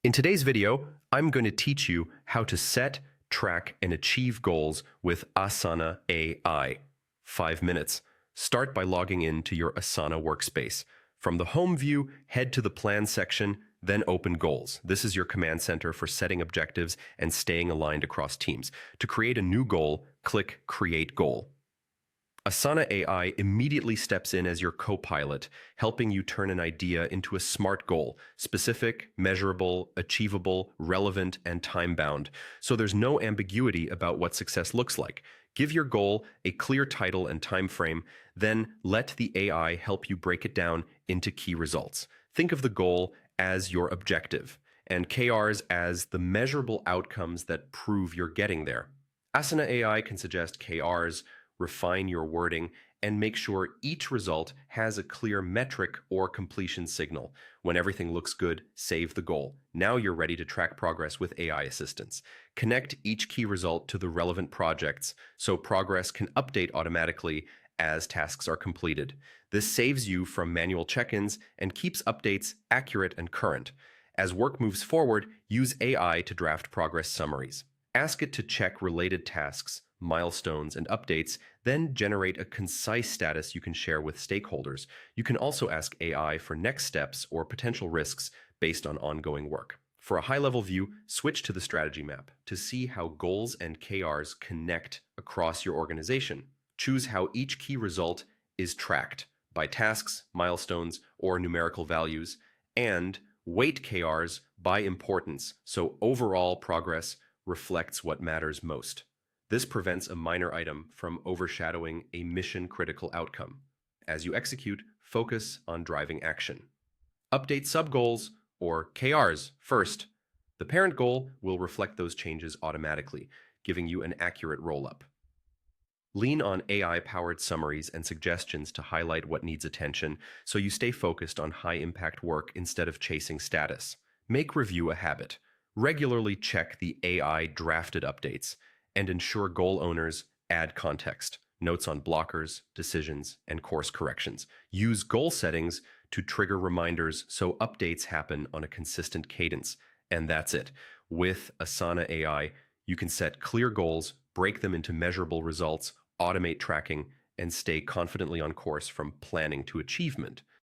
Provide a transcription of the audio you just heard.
In today's video, I'm going to teach you how to set, track, and achieve goals with Asana AI. 5 minutes. Start by logging in to your Asana workspace. From the home view, head to the plan section, then open Goals. This is your command center for setting objectives and staying aligned across teams. To create a new goal, click Create Goal. Asana AI immediately steps in as your co-pilot, helping you turn an idea into a smart goal, specific, measurable, achievable, relevant, and time-bound. So there's no ambiguity about what success looks like. Give your goal a clear title and time frame, then let the AI help you break it down into key results. Think of the goal as your objective, and KRs as the measurable outcomes that prove you're getting there. Asana AI can suggest KRs, refine your wording, and make sure each result has a clear metric or completion signal. When everything looks good, save the goal. Now you're ready to track progress with AI assistance. Connect each key result to the relevant projects so progress can update automatically as tasks are completed. This saves you from manual check-ins and keeps updates accurate and current. As work moves forward, use AI to draft progress summaries. Ask it to check related tasks, milestones, and updates, then generate a concise status you can share with stakeholders. You can also ask AI for next steps or potential risks based on ongoing work. For a high-level view, switch to the strategy map to see how goals and KRs connect across your organization. Choose how each key result is tracked by tasks, milestones, or numerical values, and weight KRs by importance so overall progress reflects what matters most. This prevents a minor item from overshadowing a mission-critical outcome. As you execute, focus on driving action. Update sub-goals, or KRs, first. The parent goal will reflect those changes automatically, giving you an accurate roll-up. Lean on AI-powered summaries and suggestions to highlight what needs attention so you stay focused on high-impact work instead of chasing status. Make review a habit. Regularly check the AI-drafted updates and ensure goal owners add context, notes on blockers, decisions, and course corrections. Use goal settings to trigger reminders so updates happen on a consistent cadence. And that's it. With Asana AI, you can set clear goals, break them into measurable results, automate tracking, and stay confidently on course from planning to achievement.